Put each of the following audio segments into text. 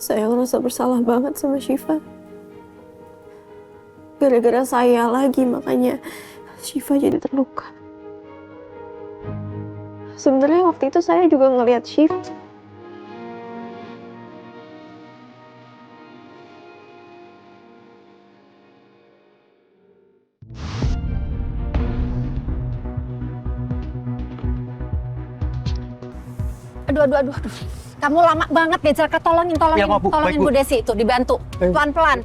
Saya ngerasa bersalah banget sama Syifa. Gara-gara saya lagi, makanya Syifa jadi terluka. Sebenarnya waktu itu saya juga ngelihat Syifa. Aduh. Kamu lama banget deh, Jaka. Tolongin Ya, Bu. tolongin Baik, Bu. Bu Desi itu, dibantu. Pelan-pelan.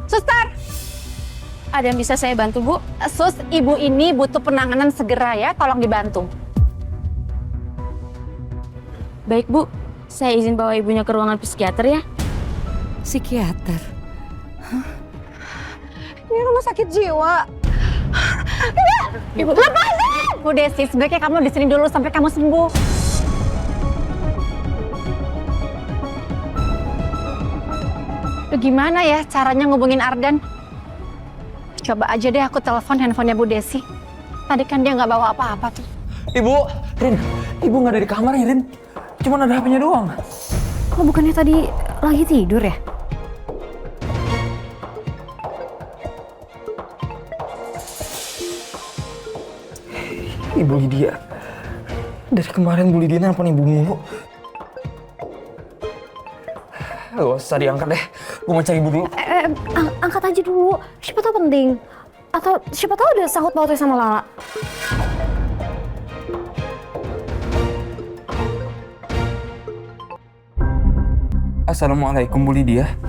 Suster. Ada yang bisa saya bantu, Bu? Sus, ibu ini butuh penanganan segera ya, tolong dibantu. Baik, Bu. Saya izin bawa ibunya ke ruangan psikiater ya. Psikiater? Ini rumah sakit jiwa. Ibu, lepasin! Bu Desi, sebaiknya kamu di sini dulu sampai kamu sembuh. Gimana ya caranya ngubungin Ardan? Coba aja deh aku telepon handphonenya Bu Desi. Tadi kan dia nggak bawa apa-apa tuh. Ibu, Rin, ibu nggak ada di kamar ya, Rin? Cuman ada HP-nya doang. Lo bukannya tadi lagi tidur ya? Ibu Lydia. Dari kemarin Bu Lydia nelfon ibu mulu. Gak usah diangkat deh. Gue mau cari ibu dulu. Angkat aja dulu. Siapa tahu penting. Atau siapa tahu ada sangkut pautnya sama Lala. Assalamualaikum Bu Lydia.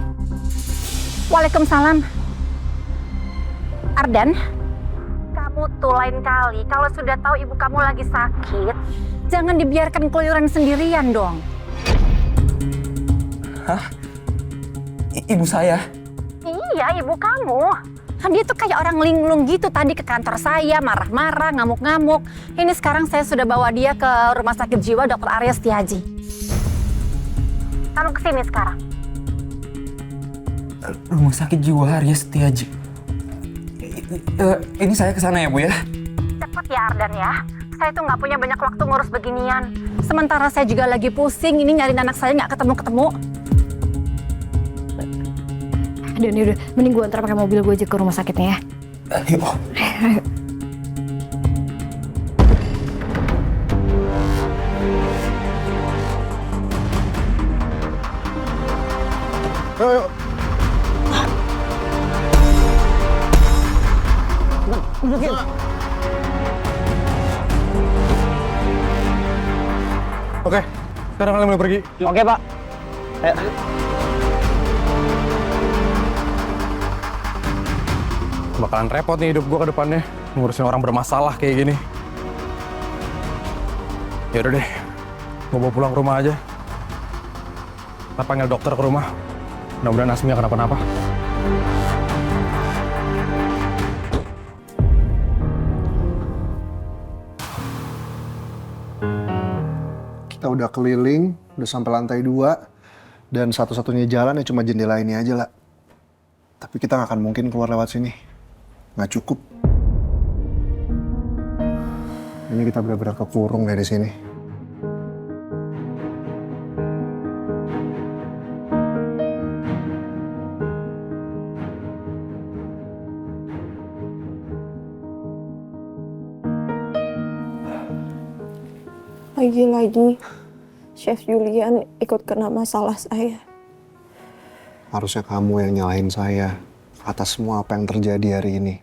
Waalaikumsalam. Ardan, kamu tuh lain kali kalau sudah tahu ibu kamu lagi sakit, jangan dibiarkan keluyuran sendirian dong. Hah? Ibu saya? Iya, ibu kamu. Kan dia tuh kayak orang linglung gitu tadi ke kantor saya, marah-marah, ngamuk-ngamuk. Ini sekarang saya sudah bawa dia ke rumah sakit jiwa Dr. Arya Setiaji. Kamu kesini sekarang. Rumah sakit jiwa Arya Setiaji. Ini saya kesana ya Bu ya? Cepet ya Ardan ya. Saya tuh nggak punya banyak waktu ngurus beginian. Sementara saya juga lagi pusing, ini nyariin anak saya nggak ketemu-ketemu. Dan yaudah, mending gue antar pakai mobil gue aja ke rumah sakitnya ya. Yuk. Ayo. Dudukin. Oke, sekarang kalian boleh pergi. Oke Pak. Ayo. Bakalan repot nih hidup gue ke depannya. Ngurusin orang bermasalah kayak gini. Ya udah deh, gue bawa pulang ke rumah aja. Kita panggil dokter ke rumah. Mudah-mudahan Asmi gak kenapa-napa. Kita udah keliling, udah sampai lantai 2. Dan satu-satunya jalan ya cuma jendela ini aja lah. Tapi kita gak akan mungkin keluar lewat sini. Nggak cukup. Ini kita benar-benar kekurung dari sini. Lagi-lagi Chef Julian ikut kena masalah saya. Harusnya kamu yang nyalahin saya atas semua apa yang terjadi hari ini.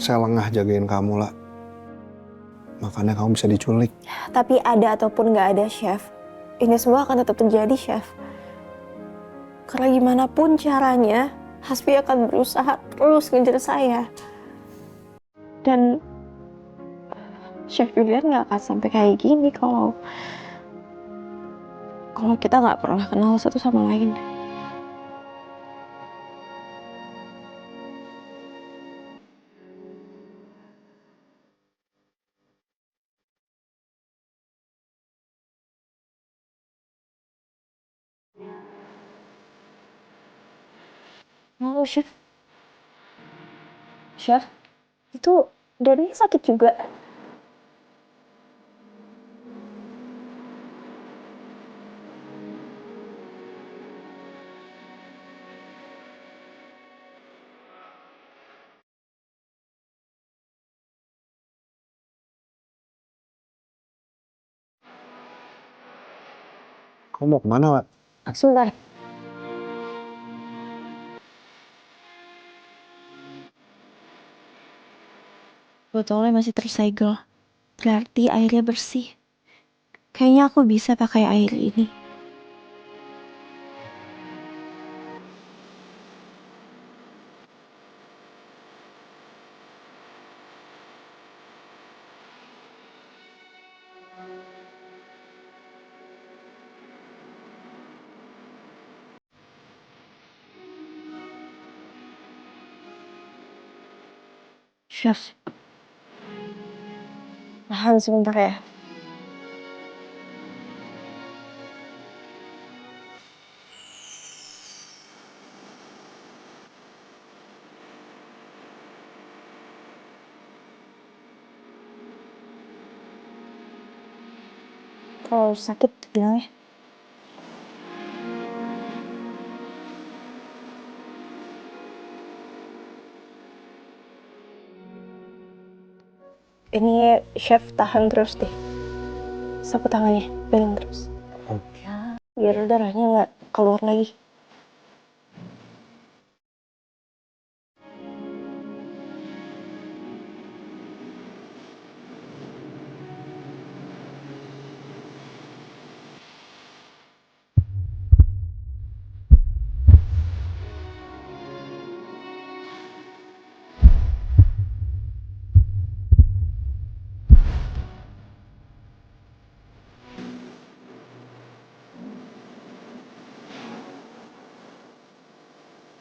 Saya lengah jagain kamu, lah. Makanya kamu bisa diculik. Tapi ada ataupun nggak ada, Chef, ini semua akan tetap terjadi, Chef. Karena gimana pun caranya, Hasbi akan berusaha terus ngejar saya. Dan Chef Julian nggak akan sampai kayak gini kalau kita nggak pernah kenal satu sama lain. Oh, Chef. Chef, itu dadanya sakit juga. Kamu mau kemana, Wak? Sebentar. Botolnya masih tersegel. Berarti airnya bersih. Kayaknya aku bisa pakai air ini. Chef. Tahan sebentar ya. Kalau sakit bilang ya. Ini chef tahan terus deh. Sapu tangannya, pegang terus. Biar darahnya nggak keluar lagi.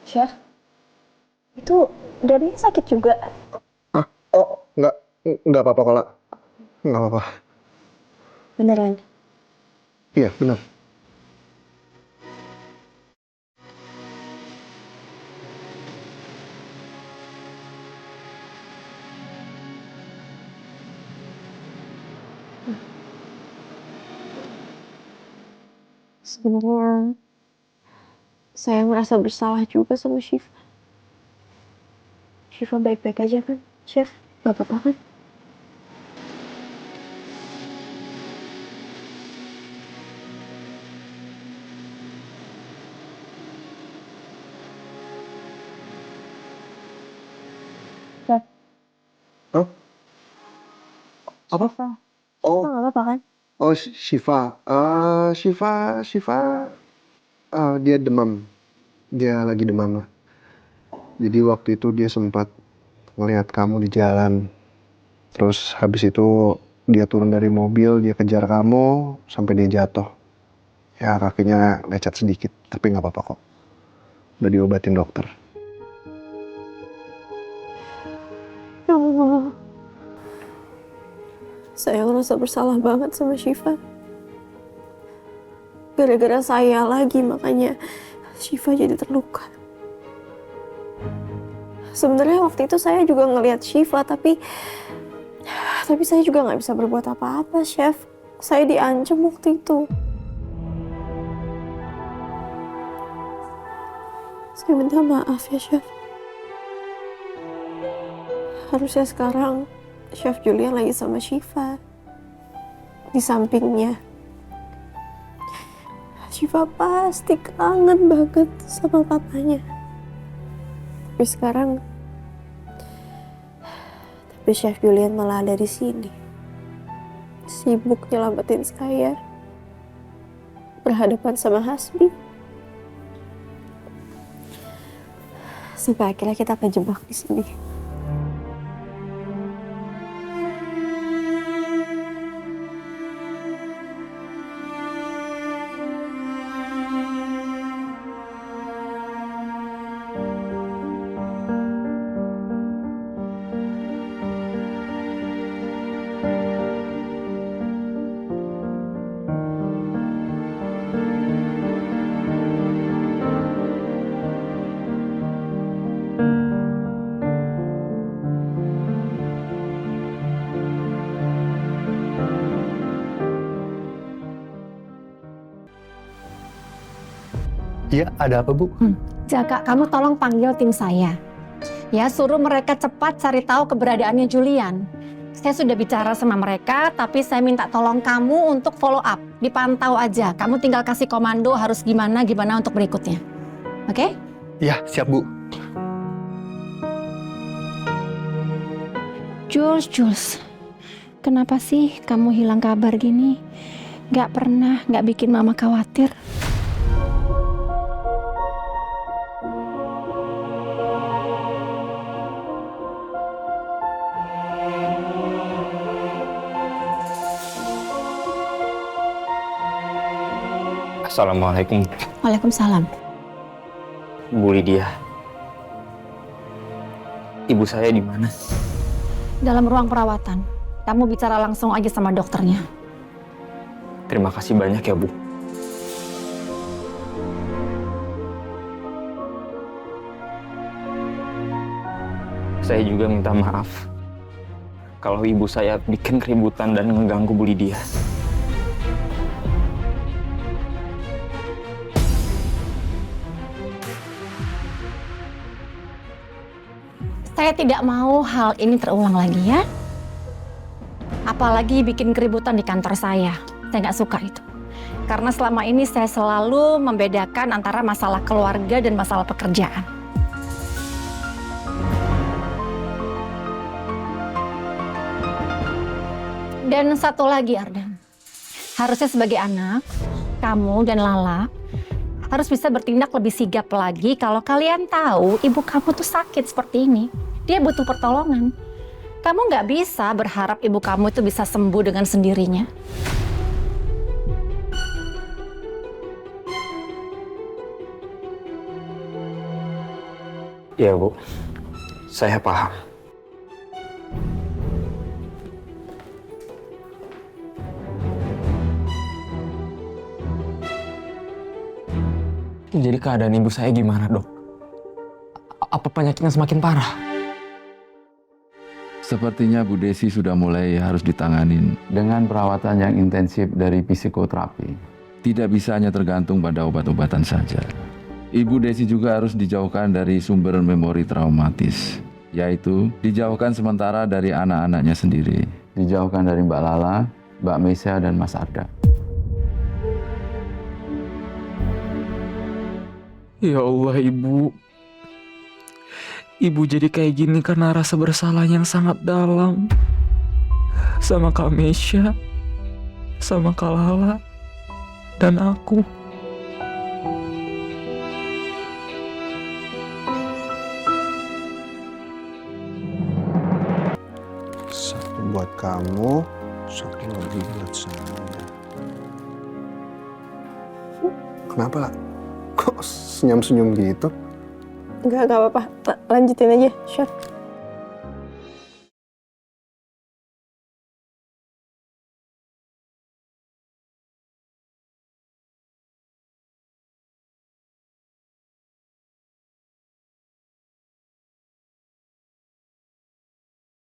Chef, itu dadanya sakit juga. Ah, oh, nggak apa-apa kok, Lak. Nggak apa-apa. Beneran. Iya, benar. Sebenarnya saya merasa bersalah juga sama Syifa. Syifa baik-baik aja kan, Chef? Gak apa-apa kan? Chef, Hah? Apa? Syifa. Oh, Gak apa-apa kan? oh, Shiva. Shiva. Dia demam. Dia lagi demam lah. Jadi waktu itu dia sempat ngelihat kamu di jalan. Terus habis itu dia turun dari mobil, dia kejar kamu sampai dia jatuh. Ya kakinya lecet sedikit, tapi nggak apa-apa kok. Udah diobatin dokter. Ya Allah. Saya ngerasa bersalah banget sama Syifa. Gara-gara saya lagi, makanya Syifa jadi terluka. Sebenarnya waktu itu saya juga ngelihat Syifa, tapi saya juga nggak bisa berbuat apa-apa, Chef. Saya diancam waktu itu. Saya minta maaf ya, Chef. Harusnya sekarang Chef Julian lagi sama Syifa. Di sampingnya. Syifa pasti kangen banget sama papanya. Tapi Chef Julian malah ada di sini. Sibuk nyelamatin saya. Berhadapan sama Hasbi. Sampai akhirnya kita kejebak di sini. Iya, ada apa Bu? Jaka, kamu tolong panggil tim saya. Ya, suruh mereka cepat cari tahu keberadaannya Julian. Saya sudah bicara sama mereka, tapi saya minta tolong kamu untuk follow up. Dipantau aja. Kamu tinggal kasih komando harus gimana untuk berikutnya. Oke? Iya, siap Bu. Jules, kenapa sih kamu hilang kabar gini? Gak bikin mama khawatir. Assalamualaikum, Waalaikumsalam. Bu Lydia. Ibu saya di mana? Dalam ruang perawatan. Kamu bicara langsung aja sama dokternya. Terima kasih banyak ya, Bu. Saya juga minta maaf kalau ibu saya bikin keributan dan mengganggu Bu Lydia. Saya tidak mau hal ini terulang lagi ya. Apalagi bikin keributan di kantor saya. Saya nggak suka itu. Karena selama ini saya selalu membedakan antara masalah keluarga dan masalah pekerjaan. Dan satu lagi Ardan. Harusnya sebagai anak, kamu dan Lala harus bisa bertindak lebih sigap lagi kalau kalian tahu ibu kamu tuh sakit seperti ini. Dia butuh pertolongan. Kamu nggak bisa berharap ibu kamu itu bisa sembuh dengan sendirinya. Ya, Bu. Saya paham. Jadi keadaan ibu saya gimana, Dok? Apa penyakitnya semakin parah? Sepertinya Bu Desi sudah mulai harus ditanganin dengan perawatan yang intensif dari psikoterapi. Tidak bisa hanya tergantung pada obat-obatan saja. Ibu Desi juga harus dijauhkan dari sumber memori traumatis, yaitu dijauhkan sementara dari anak-anaknya sendiri. Dijauhkan dari Mbak Lala, Mbak Meisha, dan Mas Arda. Ya Allah, Ibu. Ibu jadi kayak gini karena rasa bersalah yang sangat dalam. Sama Kak Meisha, sama Kak Lala, dan aku. Satu buat kamu, satu lagi buat saya. Kenapa? Kok senyum-senyum gitu? Enggak apa-apa. Lanjutin aja, Chef.